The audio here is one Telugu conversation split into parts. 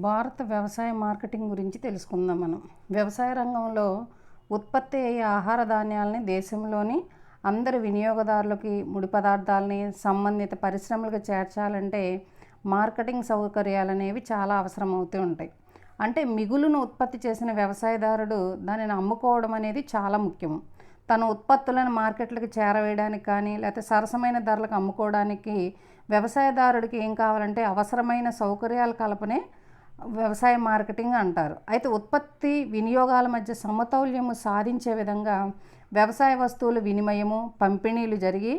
భారత వ్యవసాయ మార్కెటింగ్ గురించి తెలుసుకుందాం మనం. వ్యవసాయ రంగంలో ఉత్పత్తి అయ్యే ఆహార ధాన్యాలని దేశంలోని అందరి వినియోగదారులకి ముడి పదార్థాలని సంబంధిత పరిశ్రమలకు చేర్చాలంటే మార్కెటింగ్ సౌకర్యాలు అనేవి చాలా అవసరం అవుతూ ఉంటాయి. అంటే మిగులును ఉత్పత్తి చేసిన వ్యవసాయదారుడు దానిని అమ్ముకోవడం అనేది చాలా ముఖ్యం. తన ఉత్పత్తులను మార్కెట్లకు చేరవేయడానికి కానీ లేకపోతే సరసమైన ధరలకు అమ్ముకోవడానికి వ్యవసాయదారుడికి ఏం కావాలంటే అవసరమైన సౌకర్యాల కల్పనే వ్యవసాయ మార్కెటింగ్ అంటారు. అయితే ఉత్పత్తి వినియోగాల మధ్య సమతౌల్యము సాధించే విధంగా వ్యవసాయ వస్తువుల వినిమయము పంపిణీలు జరిగి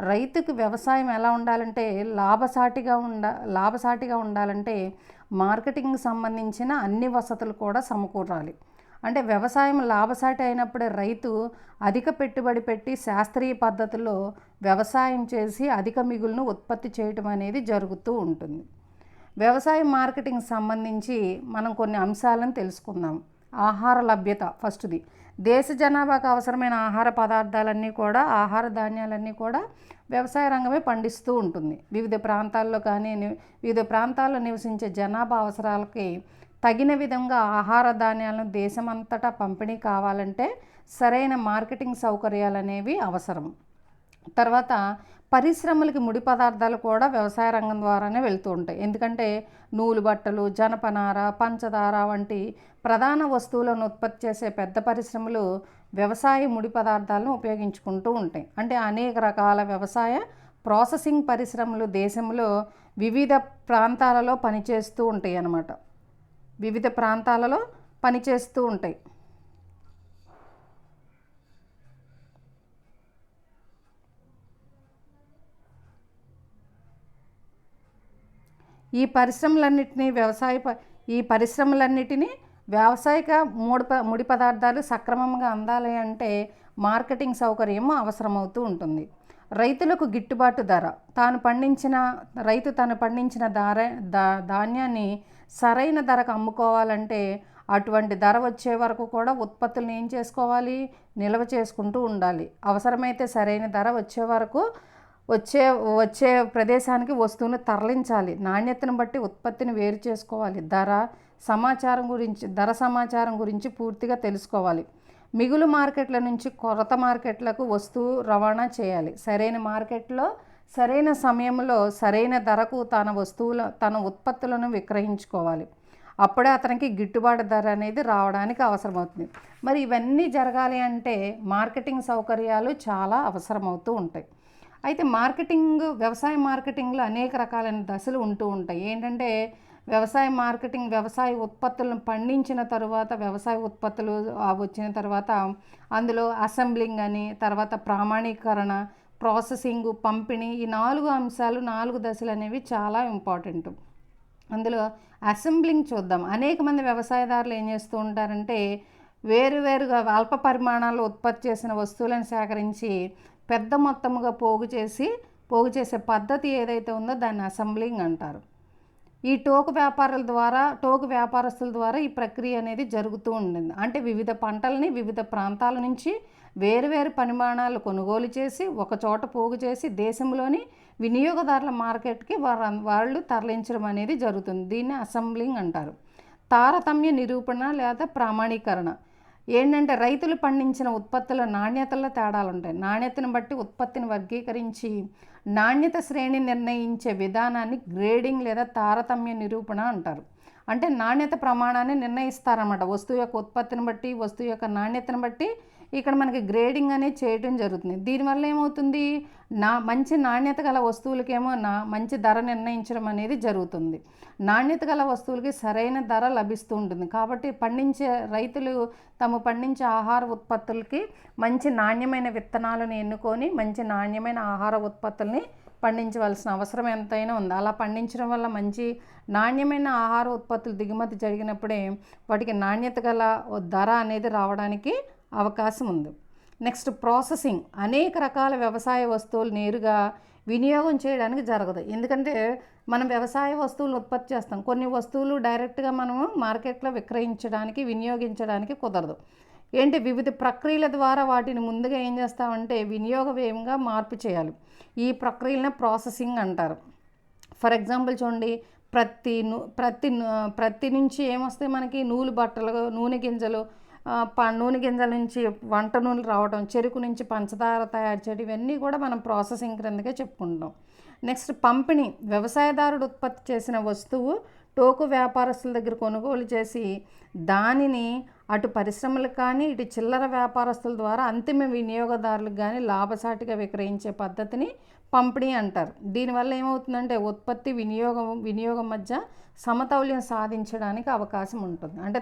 రైతుకు వ్యవసాయం ఎలా ఉండాలంటే లాభసాటిగా ఉండాలంటే మార్కెటింగ్కి సంబంధించిన అన్ని వసతులు కూడా సమకూరాలి. అంటే వ్యవసాయం లాభసాటి అయినప్పుడే రైతు అధిక పెట్టుబడి పెట్టి శాస్త్రీయ పద్ధతిలో వ్యవసాయం చేసి అధిక మిగులును ఉత్పత్తి చేయటం అనేది జరుగుతూ ఉంటుంది. వ్యవసాయ మార్కెటింగ్ సంబంధించి మనం కొన్ని అంశాలను తెలుసుకుందాం. ఆహార లభ్యత ఫస్ట్ది. దేశ జనాభాకు అవసరమైన ఆహార పదార్థాలన్నీ కూడా ఆహార ధాన్యాలన్నీ కూడా వ్యవసాయ రంగమే పండిస్తూ ఉంటుంది. వివిధ ప్రాంతాల్లో నివసించే జనాభా అవసరాలకి తగిన విధంగా ఆహార ధాన్యాలను దేశమంతటా పంపిణీ కావాలంటే సరైన మార్కెటింగ్ సౌకర్యాలు అనేవి అవసరం. తర్వాత పరిశ్రమలకి ముడి పదార్థాలు కూడా వ్యవసాయ రంగం ద్వారానే వెళ్తూ ఉంటాయి. ఎందుకంటే నూలు బట్టలు, జనపనార, పంచదార వంటి ప్రధాన వస్తువులను ఉత్పత్తి చేసే పెద్ద పరిశ్రమలు వ్యవసాయ ముడి పదార్థాలను ఉపయోగించుకుంటూ ఉంటాయి. అంటే అనేక రకాల వ్యవసాయ ప్రాసెసింగ్ పరిశ్రమలు దేశంలో వివిధ ప్రాంతాలలో పనిచేస్తూ ఉంటాయి అన్నమాట. వివిధ ప్రాంతాలలో పనిచేస్తూ ఉంటాయి. ఈ పరిశ్రమలన్నిటినీ వ్యావసాయిక ముడి పదార్థాలు సక్రమంగా అందాలి అంటే మార్కెటింగ్ సౌకర్యం అవసరమవుతూ ఉంటుంది. రైతులకు గిట్టుబాటు ధర. రైతు తను పండించిన ధాన్యాన్ని సరైన ధరకు అమ్ముకోవాలంటే అటువంటి ధర వచ్చే వరకు కూడా ఉత్పత్తులను ఏం చేసుకోవాలి, నిల్వ చేసుకుంటూ ఉండాలి. అవసరమైతే సరైన ధర వచ్చే వరకు వచ్చే ప్రదేశానికి వస్తువును తరలించాలి. నాణ్యతను బట్టి ఉత్పత్తిని వేరు చేసుకోవాలి. ధర సమాచారం గురించి పూర్తిగా తెలుసుకోవాలి. మిగులు మార్కెట్ల నుంచి కొరత మార్కెట్లకు వస్తువు రవాణా చేయాలి. సరైన మార్కెట్లో సరైన సమయంలో సరైన ధరకు తన ఉత్పత్తులను విక్రయించుకోవాలి. అప్పుడే అతనికి గిట్టుబాటు ధర అనేది రావడానికి అవసరమవుతుంది. మరి ఇవన్నీ జరగాలి అంటే మార్కెటింగ్ సౌకర్యాలు చాలా అవసరమవుతూ ఉంటాయి. అయితే వ్యవసాయ మార్కెటింగ్లో అనేక రకాలైన దశలు ఉంటూ ఉంటాయి. ఏంటంటే వ్యవసాయ ఉత్పత్తులను పండించిన తరువాత వ్యవసాయ ఉత్పత్తులు వచ్చిన తర్వాత అందులో అసెంబ్లింగ్ అని, తర్వాత ప్రామాణీకరణ, ప్రాసెసింగ్, పంపిణీ, ఈ 4 దశలు అనేవి చాలా ఇంపార్టెంట్. అందులో అసెంబ్లింగ్ చూద్దాం. అనేక మంది వ్యవసాయదారులు ఏం చేస్తూ ఉంటారంటే వేరువేరుగా అల్ప పరిమాణాల్లో ఉత్పత్తి చేసిన వస్తువులను సేకరించి పెద్ద మొత్తముగా పోగు చేసే పద్ధతి ఏదైతే ఉందో దాన్ని అసెంబ్లింగ్ అంటారు. ఈ టోకు వ్యాపారస్తుల ద్వారా ఈ ప్రక్రియ అనేది జరుగుతూ ఉంటుంది. అంటే వివిధ పంటలని వివిధ ప్రాంతాల నుంచి వేరువేరు పరిమాణాలు కొనుగోలు చేసి ఒకచోట పోగు చేసి దేశంలోని వినియోగదారుల మార్కెట్కి వాళ్ళు తరలించడం అనేది జరుగుతుంది. దీన్ని అసెంబ్లింగ్ అంటారు. తారతమ్య నిరూపణ లేదా ప్రామాణీకరణ ఏంటంటే రైతులు పండించిన ఉత్పత్తుల నాణ్యతల్లో తేడాలు ఉంటాయి. నాణ్యతను బట్టి ఉత్పత్తిని వర్గీకరించి నాణ్యత శ్రేణి నిర్ణయించే విధానాన్ని గ్రేడింగ్ లేదా తారతమ్య నిరూపణ అంటారు. అంటే నాణ్యత ప్రమాణాన్ని నిర్ణయిస్తారన్నమాట. వస్తువు యొక్క ఉత్పత్తిని బట్టి వస్తువు యొక్క నాణ్యతను బట్టి ఇక్కడ మనకి గ్రేడింగ్ అనేది చేయడం జరుగుతుంది. దీనివల్ల ఏమవుతుంది, మంచి నాణ్యత గల వస్తువులకేమో మంచి ధర నిర్ణయించడం అనేది జరుగుతుంది. నాణ్యత గల వస్తువులకి సరైన ధర లభిస్తూ ఉంటుంది. కాబట్టి రైతులు పండించే ఆహార ఉత్పత్తులకి మంచి నాణ్యమైన విత్తనాలను ఎన్నుకొని మంచి నాణ్యమైన ఆహార ఉత్పత్తుల్ని పండించవలసిన అవసరం ఎంతైనా ఉంది. అలా పండించడం వల్ల మంచి నాణ్యమైన ఆహార ఉత్పత్తులు దిగుమతి జరిగినప్పుడే వాటికి నాణ్యత గల ధర అనేది రావడానికి అవకాశం ఉంది. Next processing. అనేక రకాల వ్యవసాయ వస్తువులు నేరుగా వినియోగం చేయడానికి జరగదు. ఎందుకంటే మనం వ్యవసాయ వస్తువులు ఉత్పత్తి చేస్తాం. కొన్ని వస్తువులు డైరెక్ట్గా మనము మార్కెట్లో వినియోగించడానికి కుదరదు. వివిధ ప్రక్రియల ద్వారా వాటిని ముందుగా ఏం చేస్తామంటే వినియోగ వ్యయంగా మార్పు చేయాలి. ఈ ప్రక్రియలను ప్రాసెసింగ్ అంటారు. ఫర్ ఎగ్జాంపుల్ చూడండి, ప్రత్తి నుంచి ఏమొస్తాయి మనకి నూలు బట్టలు, నూనె గింజలు, నూనె గింజల నుంచి వంట నూనెలు రావడం, చెరుకు నుంచి పంచదార తయారు చేయడం, ఇవన్నీ కూడా మనం ప్రాసెసింగ్ క్రిందకే చెప్పుకుంటాం. నెక్స్ట్ పంపిణీ. వ్యవసాయదారుడు ఉత్పత్తి చేసిన వస్తువు టోకు వ్యాపారస్తుల దగ్గర కొనుగోలు చేసి దానిని అటు పరిశ్రమలకు కానీ ఇటు చిల్లర వ్యాపారస్తుల ద్వారా అంతిమ వినియోగదారులకు కానీ లాభసాటిగా విక్రయించే పద్ధతిని పంపిణీ అంటారు. దీనివల్ల ఏమవుతుందంటే ఉత్పత్తి వినియోగం మధ్య సమతౌల్యం సాధించడానికి అవకాశం ఉంటుంది. అంటే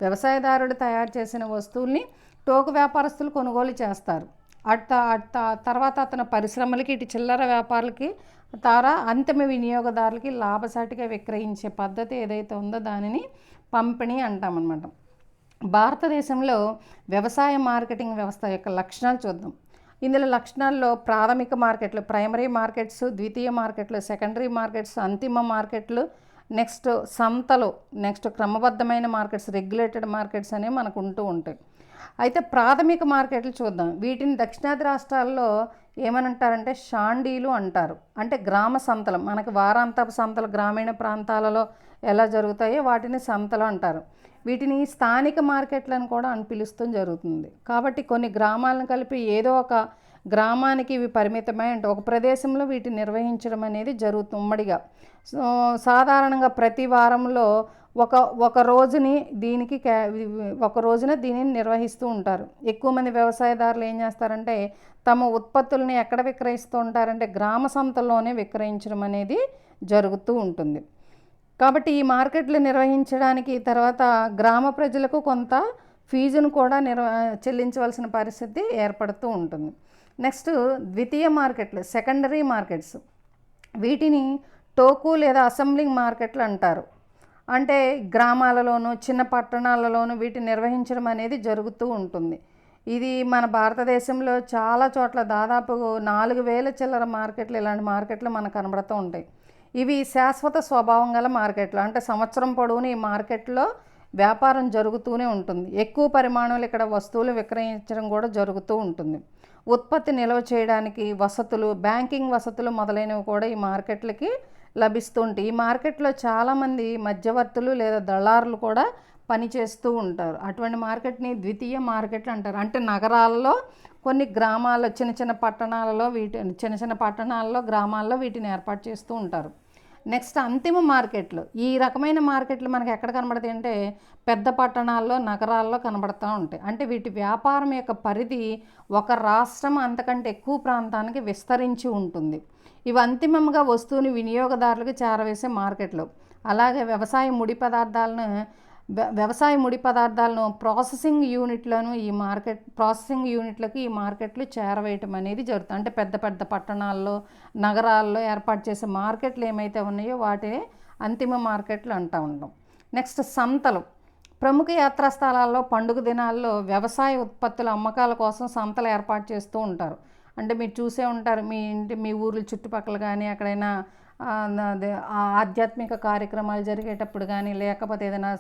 వ్యవసాయదారుడు తయారు చేసిన వస్తువుల్ని టోకు వ్యాపారస్తులు కొనుగోలు చేస్తారు. తర్వాత అతను పరిశ్రమలకి ఇటు చిల్లర వ్యాపారులకి ద్వారా అంతిమ వినియోగదారులకి లాభసాటిగా విక్రయించే పద్ధతి ఏదైతే ఉందో దానిని పంపిణీ అంటామన్నమాట. భారతదేశంలో వ్యవసాయ మార్కెటింగ్ వ్యవస్థ యొక్క లక్షణాలు చూద్దాం. ఇందులో లక్షణాల్లో ప్రాథమిక మార్కెట్లు, ప్రైమరీ మార్కెట్స్, ద్వితీయ మార్కెట్లు, సెకండరీ మార్కెట్స్, అంతిమ మార్కెట్లు, నెక్స్ట్ సంతలు, నెక్స్ట్ క్రమబద్ధమైన మార్కెట్స్, రెగ్యులేటెడ్ మార్కెట్స్ అనేవి మనకు ఉంటూ ఉంటాయి. అయితే ప్రాథమిక మార్కెట్లు చూద్దాం. వీటిని దక్షిణాది రాష్ట్రాల్లో ఏమనంటారంటే షాండీలు అంటారు. అంటే గ్రామ సంతలు, మనకు వారాంతపు సంతలు గ్రామీణ ప్రాంతాలలో ఎలా జరుగుతాయో వాటిని సంతలు అంటారు. వీటిని స్థానిక మార్కెట్లను కూడా అని పిలుస్తూ జరుగుతుంది. కాబట్టి కొన్ని గ్రామాలను కలిపి ఏదో ఒక గ్రామానికి ఇవి పరిమితమై అంటే ఒక ప్రదేశంలో వీటిని నిర్వహించడం అనేది జరుగుతుంది ఉమ్మడిగా. సాధారణంగా ప్రతి వారంలో ఒక రోజుని దీనిని నిర్వహిస్తూ ఉంటారు. ఎక్కువ మంది వ్యవసాయదారులు ఏం చేస్తారంటే తమ ఉత్పత్తుల్ని ఎక్కడ విక్రయిస్తూ ఉంటారంటే గ్రామ సంతల్లోనే విక్రయించడం అనేది జరుగుతూ ఉంటుంది. కాబట్టి ఈ మార్కెట్లు నిర్వహించడానికి తర్వాత గ్రామ ప్రజలకు కొంత ఫీజును కూడా చెల్లించవలసిన పరిస్థితి ఏర్పడుతూ ఉంటుంది. నెక్స్ట్ ద్వితీయ మార్కెట్లు, సెకండరీ మార్కెట్స్. వీటిని టోకు లేదా అసెంబ్లింగ్ మార్కెట్లు అంటారు. అంటే గ్రామాలలోనూ చిన్న పట్టణాలలోనూ వీటిని నిర్వహించడం అనేది జరుగుతూ ఉంటుంది. ఇది మన భారతదేశంలో చాలా చోట్ల దాదాపు 4000 చిల్లర మార్కెట్లు, ఇలాంటి మార్కెట్లు మనకు కనబడుతూ ఉంటాయి. ఇవి శాశ్వత స్వభావం గల మార్కెట్లు. అంటే సంవత్సరం పొడవునా ఈ మార్కెట్లో వ్యాపారం జరుగుతూనే ఉంటుంది. ఎక్కువ పరిమాణంలో ఇక్కడ వస్తువులు విక్రయించడం కూడా జరుగుతూ ఉంటుంది. ఉత్పత్తి నిల్వ చేయడానికి వసతులు, బ్యాంకింగ్ వసతులు మొదలైనవి కూడా ఈ మార్కెట్లకి లభిస్తూ ఉంటాయి. ఈ మార్కెట్లో చాలామంది మధ్యవర్తులు లేదా దళారులు కూడా పనిచేస్తూ ఉంటారు. అటువంటి మార్కెట్ని ద్వితీయ మార్కెట్లు అంటారు. అంటే నగరాల్లో కొన్ని గ్రామాల్లో చిన్న పట్టణాల్లో గ్రామాల్లో వీటిని ఏర్పాటు చేస్తూ ఉంటారు. నెక్స్ట్ అంతిమ మార్కెట్లు. ఈ రకమైన మార్కెట్లు మనకి ఎక్కడ కనబడతాయి అంటే పెద్ద పట్టణాల్లో, నగరాల్లో కనబడుతూ ఉంటాయి. అంటే వీటి వ్యాపారం యొక్క పరిధి ఒక రాష్ట్రం అంతకంటే ఎక్కువ ప్రాంతానికి విస్తరించి ఉంటుంది. ఇవి అంతిమంగా వస్తువుని వినియోగదారులకు చేరవేసే మార్కెట్లు. అలాగే వ్యవసాయ ముడి పదార్థాలను ప్రాసెసింగ్ యూనిట్లకు ఈ మార్కెట్లు చేరవేయటం అనేది జరుగుతుంది. అంటే పెద్ద పెద్ద పట్టణాల్లో, నగరాల్లో ఏర్పాటు చేసే మార్కెట్లు ఏమైతే ఉన్నాయో వాటినే అంతిమ మార్కెట్లు అంటూ ఉంటాం. నెక్స్ట్ సంతలు. ప్రముఖ యాత్రా స్థలాల్లో పండుగ దినాల్లో వ్యవసాయ ఉత్పత్తుల అమ్మకాల కోసం సంతలు ఏర్పాటు చేస్తూ ఉంటారు. అంటే మీరు చూసే ఉంటారు, మీ ఊర్ల చుట్టుపక్కల కానీ ఎక్కడైనా ఆధ్యాత్మిక కార్యక్రమాలు జరిగేటప్పుడు కానీ లేకపోతే ఏదైనా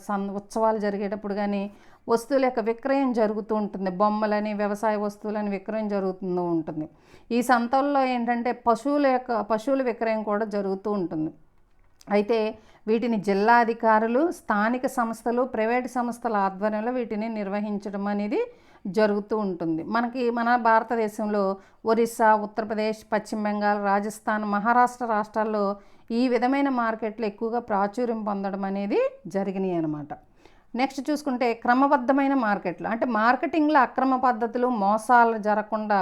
ఉత్సవాలు జరిగేటప్పుడు కానీ వస్తువుల యొక్క విక్రయం జరుగుతూ ఉంటుంది. బొమ్మలని, వ్యవసాయ వస్తువులని విక్రయం జరుగుతూ ఉంటుంది. ఈ సంతల్లో ఏంటంటే పశువుల విక్రయం కూడా జరుగుతూ ఉంటుంది. అయితే వీటిని జిల్లా అధికారులు, స్థానిక సంస్థలు, ప్రైవేటు సంస్థల ఆధ్వర్యంలో వీటిని నిర్వహించడం అనేది జరుగుతూ ఉంటుంది. మన భారతదేశంలో ఒరిస్సా, ఉత్తరప్రదేశ్, పశ్చిమ బెంగాల్, రాజస్థాన్, మహారాష్ట్ర రాష్ట్రాల్లో ఈ విధమైన మార్కెట్లు ఎక్కువగా ప్రాచుర్యం పొందడం అనేది జరిగినాయి అన్నమాట. నెక్స్ట్ చూసుకుంటే క్రమబద్ధమైన మార్కెట్లు. అంటే మార్కెటింగ్లో అక్రమ పద్ధతులు, మోసాలు జరగకుండా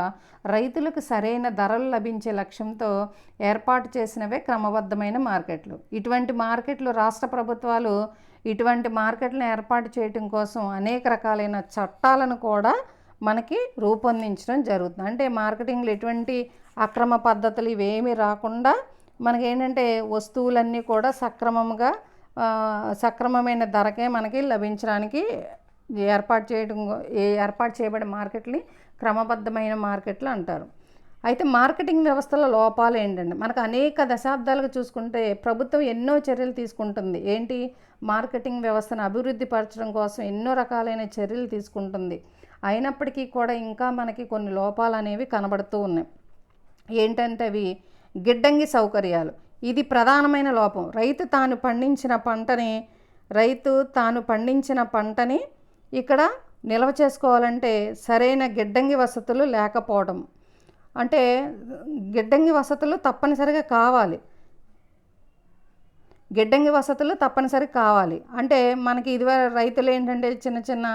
రైతులకు సరైన ధరలు లభించే లక్ష్యంతో ఏర్పాటు చేసినవే క్రమబద్ధమైన మార్కెట్లు. ఇటువంటి మార్కెట్లు రాష్ట్ర ప్రభుత్వాలు ఇటువంటి మార్కెట్లను ఏర్పాటు చేయడం కోసం అనేక రకాలైన చట్టాలను కూడా మనకి రూపొందించడం జరుగుతుంది. అంటే మార్కెటింగ్లో ఎటువంటి అక్రమ పద్ధతులు ఇవేమీ రాకుండా మనకేంటంటే వస్తువులన్నీ కూడా సక్రమమైన ధరకే మనకి లభించడానికి ఏర్పాటు చేయబడిన మార్కెట్ని క్రమబద్ధమైన మార్కెట్లు అంటారు. అయితే మార్కెటింగ్ వ్యవస్థలో లోపాలు ఏంటంటే మనకు అనేక దశాబ్దాలుగా చూసుకుంటే ప్రభుత్వం ఎన్నో చర్యలు తీసుకుంటుంది. ఏంటి, మార్కెటింగ్ వ్యవస్థను అభివృద్ధి పరచడం కోసం ఎన్నో రకాలైన చర్యలు తీసుకుంటుంది. అయినప్పటికీ కూడా ఇంకా మనకి కొన్ని లోపాలు అనేవి కనబడుతూ ఉన్నాయి. ఏంటంటే అవి గిడ్డంగి సౌకర్యాలు. ఇది ప్రధానమైన లోపం. రైతు తాను పండించిన పంటని ఇక్కడ నిల్వ చేసుకోవాలంటే సరైన గిడ్డంగి వసతులు లేకపోవడం. అంటే గిడ్డంగి వసతులు తప్పనిసరిగా కావాలి. అంటే మనకి ఇదివరకు రైతులు ఏంటంటే చిన్న చిన్న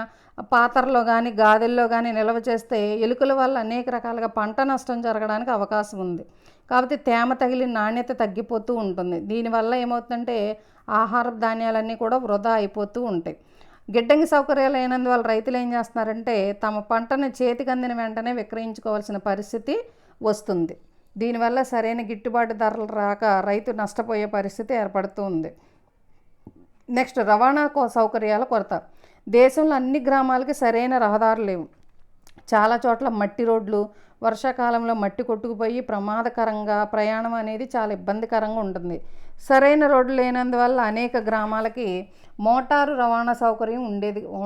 పాత్రలో కానీ గాదెల్లో కానీ నిల్వ చేస్తే ఎలుకల వల్ల అనేక రకాలుగా పంట నష్టం జరగడానికి అవకాశం ఉంది. కాబట్టి తేమ తగిలి నాణ్యత తగ్గిపోతూ ఉంటుంది. దీనివల్ల ఏమవుతుందంటే ఆహార ధాన్యాలన్నీ కూడా వృధా అయిపోతూ ఉంటాయి. గిడ్డంగి సౌకర్యాలు అయినందువల్ల రైతులు ఏం చేస్తున్నారంటే తమ పంటను చేతికి అందిన వెంటనే విక్రయించుకోవాల్సిన పరిస్థితి వస్తుంది. దీనివల్ల సరైన గిట్టుబాటు ధరలు రాక రైతు నష్టపోయే పరిస్థితి ఏర్పడుతూ ఉంది. నెక్స్ట్, రవాణా సౌకర్యాల కొరత. దేశంలో అన్ని గ్రామాలకి సరైన రహదారులు లేవు. చాలా చోట్ల మట్టి రోడ్లు, వర్షాకాలంలో మట్టి కొట్టుకుపోయి ప్రమాదకరంగా ప్రయాణం అనేది చాలా ఇబ్బందికరంగా ఉంటుంది. సరైన రోడ్లు లేనందువల్ల అనేక గ్రామాలకి మోటారు రవాణా సౌకర్యం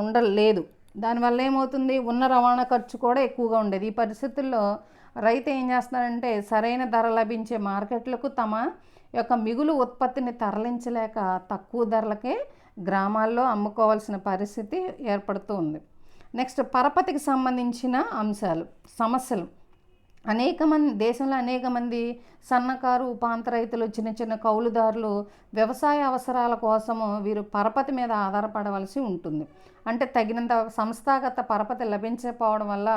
ఉండలేదు. దానివల్ల ఏమవుతుంది, ఉన్న రవాణా ఖర్చు కూడా ఎక్కువగా ఉండేది. ఈ పరిస్థితుల్లో రైతు ఏం చేస్తున్నారంటే సరైన ధర లభించే మార్కెట్లకు తమ యొక్క మిగులు ఉత్పత్తిని తరలించలేక తక్కువ ధరలకే గ్రామాల్లో అమ్ముకోవాల్సిన పరిస్థితి ఏర్పడుతూ ఉంది. నెక్స్ట్, పరపతికి సంబంధించిన సమస్యలు. దేశంలో అనేక మంది సన్నకారు ఉపాంత రైతులు, చిన్న చిన్న కౌలుదారులు వ్యవసాయ అవసరాల కోసము వీరు పరపతి మీద ఆధారపడవలసి ఉంటుంది. అంటే తగినంత సంస్థాగత పరపతి లభించకపోవడం వల్ల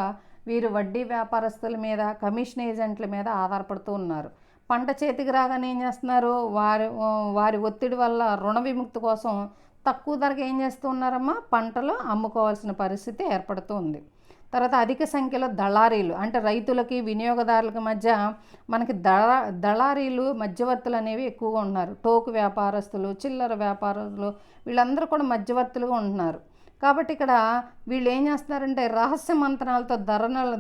వీరు వడ్డీ వ్యాపారస్తుల మీద, కమిషన్ ఏజెంట్ల మీద ఆధారపడుతూ ఉన్నారు. పంట చేతికి రాగానే ఏం చేస్తున్నారు, వారి ఒత్తిడి వల్ల రుణ విముక్తి కోసం తక్కువ ధరకు ఏం చేస్తూ ఉన్నారమ్మా, పంటలు అమ్ముకోవాల్సిన పరిస్థితి ఏర్పడుతూ ఉంది. తర్వాత అధిక సంఖ్యలో దళారీలు, అంటే రైతులకి వినియోగదారులకి మధ్య మనకి దళారీలు, మధ్యవర్తులు అనేవి ఎక్కువగా ఉన్నారు. టోకు వ్యాపారస్తులు, చిల్లర వ్యాపారస్తులు, వీళ్ళందరూ కూడా మధ్యవర్తులుగా ఉంటున్నారు. కాబట్టి ఇక్కడ వీళ్ళు ఏం చేస్తున్నారంటే రహస్య మంత్రాలతో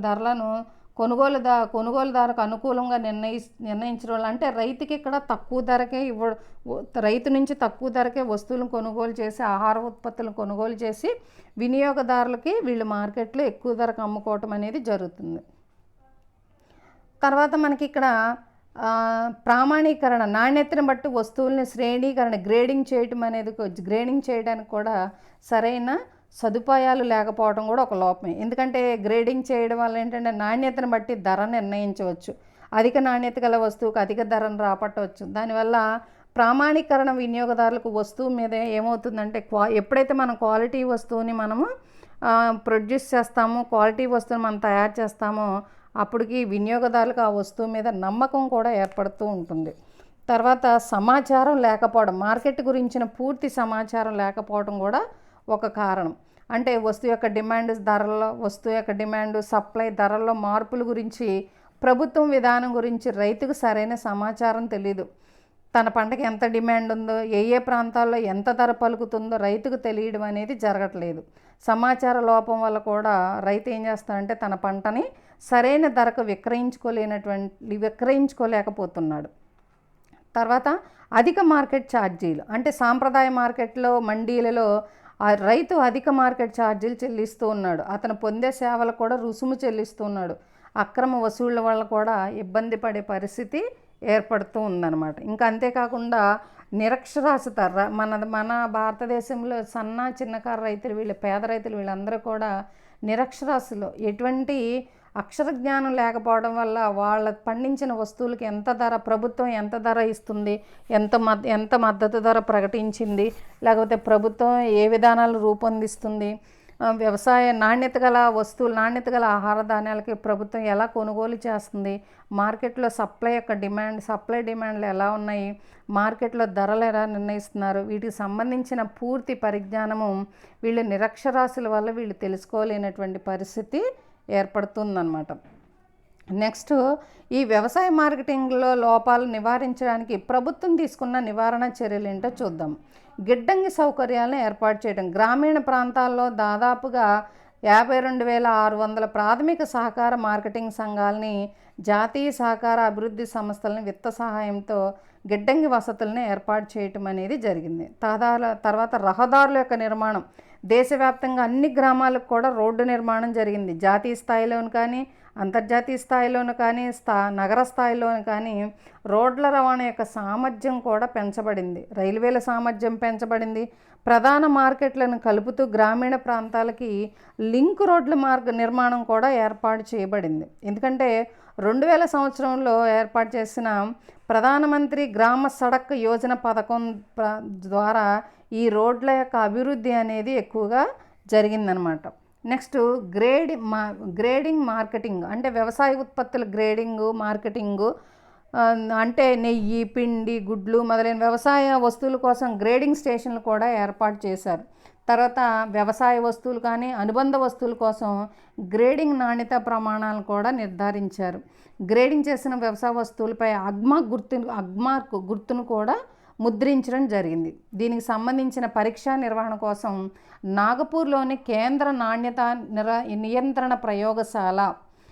ధరలను కొనుగోలుదారుకు అనుకూలంగా నిర్ణయించడం వల్ల, అంటే రైతుకి ఇక్కడ రైతు నుంచి తక్కువ ధరకే వస్తువులను కొనుగోలు చేసి, ఆహార ఉత్పత్తులను కొనుగోలు చేసి వినియోగదారులకి వీళ్ళు మార్కెట్లో ఎక్కువ ధరకు అమ్ముకోవటం అనేది జరుగుతుంది. తర్వాత మనకి ఇక్కడ ప్రామాణీకరణ, నాణ్యతను బట్టి వస్తువుల్ని గ్రేడింగ్ చేయడానికి కూడా సరైన సదుపాయాలు లేకపోవడం కూడా ఒక లోపమే. ఎందుకంటే గ్రేడింగ్ చేయడం వల్ల ఏంటంటే నాణ్యతను బట్టి ధర నిర్ణయించవచ్చు. అధిక నాణ్యత గల వస్తువుకు అధిక ధరను రాబట్టవచ్చు. దానివల్ల ప్రామాణీకరణ వినియోగదారులకు వస్తువు మీద ఏమవుతుందంటే ఎప్పుడైతే మనం క్వాలిటీ వస్తువుని మనము ప్రొడ్యూస్ చేస్తామో, క్వాలిటీ వస్తువుని మనం తయారు చేస్తామో అప్పటికి వినియోగదారులకు ఆ వస్తువు మీద నమ్మకం కూడా ఏర్పడుతూ ఉంటుంది. తర్వాత సమాచారం లేకపోవడం, మార్కెట్ గురించిన పూర్తి సమాచారం లేకపోవడం కూడా ఒక కారణం. అంటే వస్తువు యొక్క డిమాండ్, సప్లై ధరల్లో మార్పుల గురించి, ప్రభుత్వం విధానం గురించి రైతుకు సరైన సమాచారం తెలియదు. తన పంటకి ఎంత డిమాండ్ ఉందో, ఏ ప్రాంతాల్లో ఎంత ధర పలుకుతుందో రైతుకు తెలియడం అనేది జరగట్లేదు. సమాచార లోపం వల్ల కూడా రైతు ఏం చేస్తాడంటే తన పంటని సరైన ధరకు విక్రయించుకోలేకపోతున్నాడు. తర్వాత అధిక మార్కెట్ ఛార్జీలు, అంటే సాంప్రదాయ మార్కెట్లో, మండీలలో రైతు అధిక మార్కెట్ ఛార్జీలు చెల్లిస్తూ ఉన్నాడు. అతను పొందే సేవలు కూడా రుసుము చెల్లిస్తూ ఉన్నాడు. అక్రమ వసూళ్ల వల్ల కూడా ఇబ్బంది పడే పరిస్థితి ఏర్పడుతూ ఉందన్నమాట. ఇంకా అంతేకాకుండా నిరక్షరాస్యత, మన భారతదేశంలో చిన్నకారు రైతులు, పేద రైతులు వీళ్ళందరూ కూడా నిరక్షరాస్యులు. ఎటువంటి అక్షర జ్ఞానం లేకపోవడం వల్ల వాళ్ళ పండించిన వస్తువులకి ప్రభుత్వం ఎంత ధర ఇస్తుంది, ఎంత మద్దతు ధర ప్రకటించింది, లేకపోతే ప్రభుత్వం ఏ విధానాలు రూపొందిస్తుంది, నాణ్యత గల ఆహార ధాన్యాలకి ప్రభుత్వం ఎలా కొనుగోలు చేస్తుంది, మార్కెట్లో సప్లై డిమాండ్లు ఎలా ఉన్నాయి, మార్కెట్లో ధరలు ఎలా నిర్ణయిస్తున్నారు, వీటికి సంబంధించిన పూర్తి పరిజ్ఞానము వీళ్ళు నిరక్షరాస్యుల వల్ల వీళ్ళు తెలుసుకోలేనటువంటి పరిస్థితి ఏర్పడుతుందన్నమాట. నెక్స్ట్, ఈ వ్యవసాయ మార్కెటింగ్లో లోపాలు నివారించడానికి ప్రభుత్వం తీసుకున్న నివారణ చర్యలు ఏంటో చూద్దాం. గిడ్డంగి సౌకర్యాలను ఏర్పాటు చేయడం. గ్రామీణ ప్రాంతాల్లో దాదాపుగా 52,600 ప్రాథమిక సహకార మార్కెటింగ్ సంఘాలని, జాతీయ సహకార అభివృద్ధి సంస్థలని విత్త సహాయంతో గిడ్డంగి వసతులను ఏర్పాటు చేయటం అనేది జరిగింది. తర్వాత రహదారుల యొక్క నిర్మాణం. దేశవ్యాప్తంగా అన్ని గ్రామాలకు కూడా రోడ్డు నిర్మాణం జరిగింది. జాతీయ స్థాయిలోను కానీ అంతర్జాతీయ స్థాయిలోను కానీ నగర స్థాయిలోను కానీ రోడ్ల రవాణా యొక్క సామర్థ్యం కూడా పెంచబడింది. రైల్వేల సామర్థ్యం పెంచబడింది. ప్రధాన మార్కెట్లను కలుపుతూ గ్రామీణ ప్రాంతాలకి లింక్ రోడ్ల నిర్మాణం కూడా ఏర్పాటు చేయబడింది. ఎందుకంటే 2000 సంవత్సరంలో ఏర్పాటు చేసిన ప్రధానమంత్రి గ్రామ సడక్ యోజన పథకం ద్వారా ఈ రోడ్ల యొక్క అభివృద్ధి అనేది ఎక్కువగా జరిగిందనమాట. నెక్స్ట్ గ్రేడింగ్ మార్కెటింగ్ అంటే వ్యవసాయ ఉత్పత్తుల గ్రేడింగు మార్కెటింగు, అంటే నెయ్యి, పిండి, గుడ్లు మొదలైన వ్యవసాయ వస్తువుల కోసం గ్రేడింగ్ స్టేషన్లు కూడా ఏర్పాటు చేశారు. తర్వాత వ్యవసాయ వస్తువులు కానీ అనుబంధ వస్తువుల కోసం గ్రేడింగ్ నాణ్యత ప్రమాణాలను కూడా నిర్ధారించారు. గ్రేడింగ్ చేసిన వ్యవసాయ వస్తువులపై అగ్మార్క్ గుర్తును కూడా ముద్రించడం జరిగింది. దీనికి సంబంధించిన పరీక్షా నిర్వహణ కోసం నాగపూర్లోని కేంద్ర నాణ్యత నియంత్రణ ప్రయోగశాల,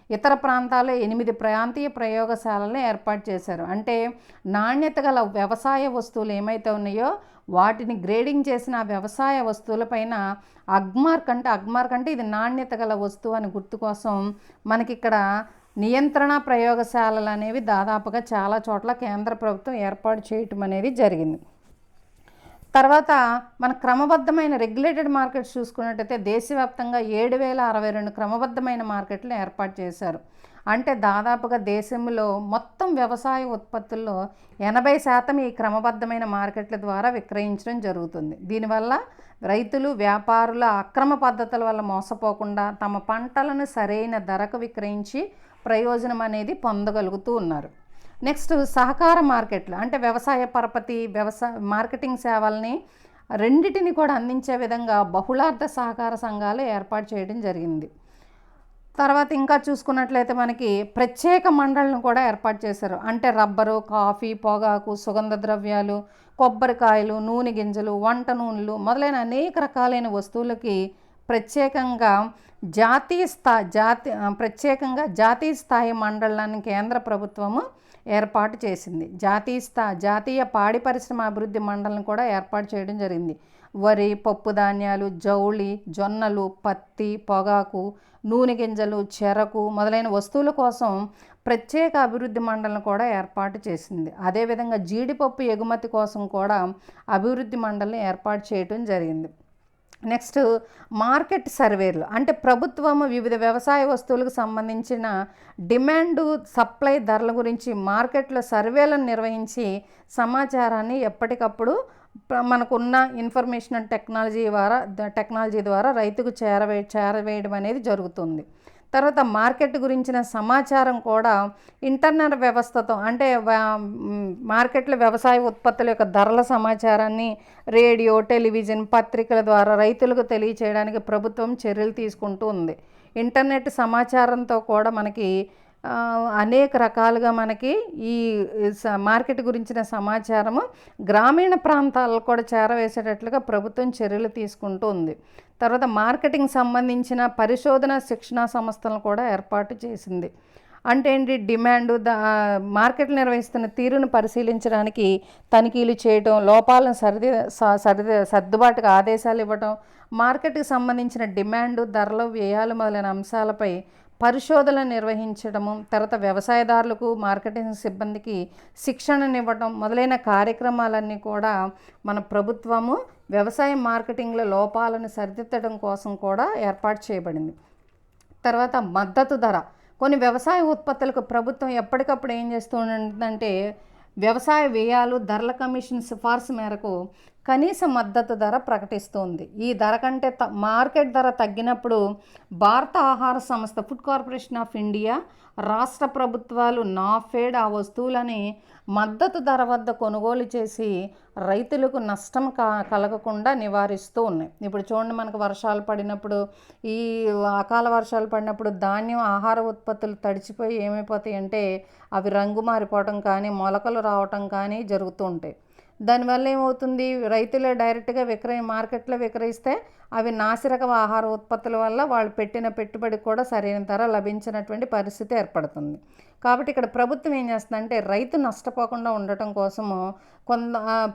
ఇతర ప్రాంతాల్లో 8 ప్రాంతీయ ప్రయోగశాలలను ఏర్పాటు చేశారు. అంటే నాణ్యత గల వ్యవసాయ వస్తువులు ఏమైతే ఉన్నాయో వాటిని గ్రేడింగ్ చేసిన వ్యవసాయ వస్తువులపైన అగ్మార్క్ అంటే ఇది నాణ్యత గల వస్తువు అని గుర్తు కోసం మనకి ఇక్కడ నియంత్రణ ప్రయోగశాలలు అనేవి దాదాపుగా చాలా చోట్ల కేంద్ర ప్రభుత్వం ఏర్పాటు చేయటం అనేది జరిగింది. తర్వాత మన క్రమబద్ధమైన రెగ్యులేటెడ్ మార్కెట్స్ చూసుకున్నట్టయితే దేశవ్యాప్తంగా 7062 క్రమబద్ధమైన మార్కెట్లు ఏర్పాటు చేశారు. అంటే దాదాపుగా దేశంలో మొత్తం వ్యవసాయ ఉత్పత్తుల్లో 80% ఈ క్రమబద్ధమైన మార్కెట్ల ద్వారా విక్రయించడం జరుగుతుంది. దీనివల్ల రైతులు, వ్యాపారుల అక్రమ పద్ధతుల వల్ల మోసపోకుండా తమ పంటలను సరైన ధరకు విక్రయించి ప్రయోజనం అనేది పొందగలుగుతూ ఉన్నారు. నెక్స్ట్ సహకార మార్కెట్లు అంటే వ్యవసాయ పరపతి, మార్కెటింగ్ సేవల్ని రెండిటిని కూడా అందించే విధంగా బహుళార్థ సహకార సంఘాలు ఏర్పాటు చేయడం జరిగింది. తర్వాత ఇంకా చూసుకున్నట్లయితే మనకి ప్రత్యేక మండళ్లను కూడా ఏర్పాటు చేశారు. అంటే రబ్బరు, కాఫీ, పొగాకు, సుగంధ ద్రవ్యాలు, కొబ్బరికాయలు, నూనె గింజలు, వంట నూనెలు మొదలైన అనేక రకాలైన వస్తువులకి ప్రత్యేకంగా జాతీయ స్థాయి మండళ్ళని కేంద్ర ప్రభుత్వము ఏర్పాటు చేసింది. జాతీయ పాడి పరిశ్రమ అభివృద్ధి మండలిని కూడా ఏర్పాటు చేయడం జరిగింది. వరి, పప్పు ధాన్యాలు, జౌళి, జొన్నలు, పత్తి, పొగాకు, నూనె గింజలు, చెరకు మొదలైన వస్తువుల కోసం ప్రత్యేక అభివృద్ధి మండలిని కూడా ఏర్పాటు చేసింది. అదేవిధంగా జీడిపప్పు ఎగుమతి కోసం కూడా అభివృద్ధి మండలిని ఏర్పాటు చేయడం జరిగింది. నెక్స్ట్ మార్కెట్ సర్వేలు అంటే ప్రభుత్వము వివిధ వ్యవసాయ వస్తువులకు సంబంధించిన డిమాండు, సప్లై ధరల గురించి మార్కెట్లో సర్వేలను నిర్వహించి సమాచారాన్ని ఎప్పటికప్పుడు మనకున్న ఇన్ఫర్మేషన్ అండ్ టెక్నాలజీ ద్వారా రైతుకు చేరవేయడం అనేది జరుగుతుంది. తర్వాత మార్కెట్ గురించిన సమాచారం కూడా ఇంటర్నెట్ వ్యవస్థతో అంటే మార్కెట్లో వ్యవసాయ ఉత్పత్తుల యొక్క ధరల సమాచారాన్ని రేడియో, టెలివిజన్, పత్రికల ద్వారా రైతులకు తెలియచేయడానికి ప్రభుత్వం చర్యలు తీసుకుంటూ ఉంది. ఇంటర్నెట్ సమాచారంతో కూడా మనకి అనేక రకాలుగా మనకి ఈ మార్కెట్ గురించిన సమాచారము గ్రామీణ ప్రాంతాలకు కూడా చేరవేసేటట్లుగా ప్రభుత్వం చర్యలు తీసుకుంటూ ఉంది. తర్వాత మార్కెటింగ్ సంబంధించిన పరిశోధన శిక్షణా సంస్థలను కూడా ఏర్పాటు చేసింది. అంటే ఏంటి, డిమాండ్ మార్కెట్లు నిర్వహిస్తున్న తీరును పరిశీలించడానికి తనిఖీలు చేయటం, లోపాలను సర్దుబాటుగా ఆదేశాలు ఇవ్వటం, మార్కెట్కి సంబంధించిన డిమాండ్, ధరలు, వ్యయాలు మొదలైన అంశాలపై పరిశోధనలు నిర్వహించడము, తర్వాత వ్యవసాయదారులకు, మార్కెటింగ్ సిబ్బందికి శిక్షణనివ్వటం మొదలైన కార్యక్రమాలన్నీ కూడా మన ప్రభుత్వము వ్యవసాయ మార్కెటింగ్లో లోపాలను సరిదిద్దడం కోసం కూడా ఏర్పాటు చేయబడింది. తర్వాత మద్దతు ధర. కొన్ని వ్యవసాయ ఉత్పత్తులకు ప్రభుత్వం ఎప్పటికప్పుడు ఏం చేస్తుందంటే వ్యవసాయ వ్యయాలు, ధరల కమిషన్ సిఫార్సు మేరకు కనీస మద్దతు ధర ప్రకటిస్తుంది. ఈ ధర కంటే మార్కెట్ ధర తగ్గినప్పుడు భారత ఆహార సంస్థ, ఫుడ్ కార్పొరేషన్ ఆఫ్ ఇండియా, రాష్ట్ర ప్రభుత్వాలు, నాఫెడ్ ఆ వస్తువులని మద్దతు ధర వద్ద కొనుగోలు చేసి రైతులకు నష్టం కలగకుండా నివారిస్తూ ఉన్నాయి. ఇప్పుడు చూడండి, మనకు వర్షాలు పడినప్పుడు, ఈ అకాల వర్షాలు పడినప్పుడు ధాన్యం, ఆహార ఉత్పత్తులు తడిచిపోయి ఏమైపోతాయి అంటే అవి రంగు మారిపోవటం కానీ, మొలకలు రావటం కానీ జరుగుతూ ఉంటాయి. దానివల్ల ఏమవుతుంది, రైతులే డైరెక్ట్గా మార్కెట్లో విక్రయిస్తే అవి నాసిరక ఆహార ఉత్పత్తుల వల్ల వాళ్ళు పెట్టిన పెట్టుబడికి కూడా సరైన ధర లభించినటువంటి పరిస్థితి ఏర్పడుతుంది. కాబట్టి ఇక్కడ ప్రభుత్వం ఏం చేస్తుందంటే రైతు నష్టపోకుండా ఉండటం కోసము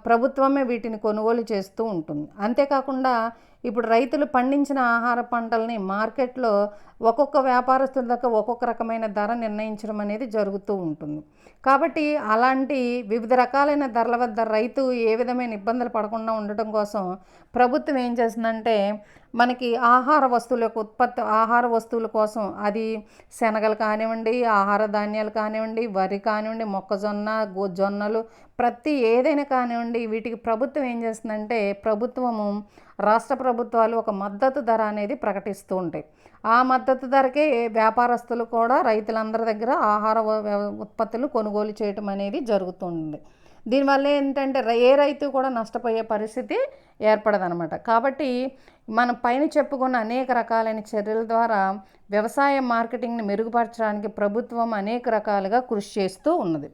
ప్రభుత్వమే వీటిని కొనుగోలు చేస్తూ ఉంటుంది. అంతేకాకుండా ఇప్పుడు రైతులు పండించిన ఆహార పంటల్ని మార్కెట్లో ఒక్కొక్క వ్యాపారస్తుల దగ్గర ఒక్కొక్క రకమైన ధర నిర్ణయించడం అనేది జరుగుతూ ఉంటుంది. కాబట్టి అలాంటి వివిధ రకాలైన ధరల వద్ద రైతు ఏ విధమైన ఇబ్బందులు పడకుండా ఉండటం కోసం ప్రభుత్వం ఏం చేస్తుందంటే మనకి ఆహార వస్తువుల కోసం అది శనగలు కానివ్వండి, ఆహార ధాన్యాలు కానివ్వండి, వరి కానివ్వండి, మొక్కజొన్న, జొన్నలు, ఏదైనా కానివ్వండి, వీటికి ప్రభుత్వం ఏం చేస్తుందంటే రాష్ట్ర ప్రభుత్వాలు ఒక మద్దతు ధర అనేది ప్రకటిస్తూ ఉంటాయి. ఆ మద్దతు ధరకే వ్యాపారస్తులు కూడా రైతులందరి దగ్గర ఆహార ఉత్పత్తులు కొనుగోలు చేయటం అనేది జరుగుతుంది. దీనివల్ల ఏంటంటే ఏ రైతు కూడా నష్టపోయే పరిస్థితి ఏర్పడదనమాట. కాబట్టి మనం పైన చెప్పుకున్న అనేక రకాలైన చర్యల ద్వారా వ్యవసాయ మార్కెటింగ్ని మెరుగుపరచడానికి ప్రభుత్వం అనేక రకాలుగా కృషి చేస్తూ ఉన్నది.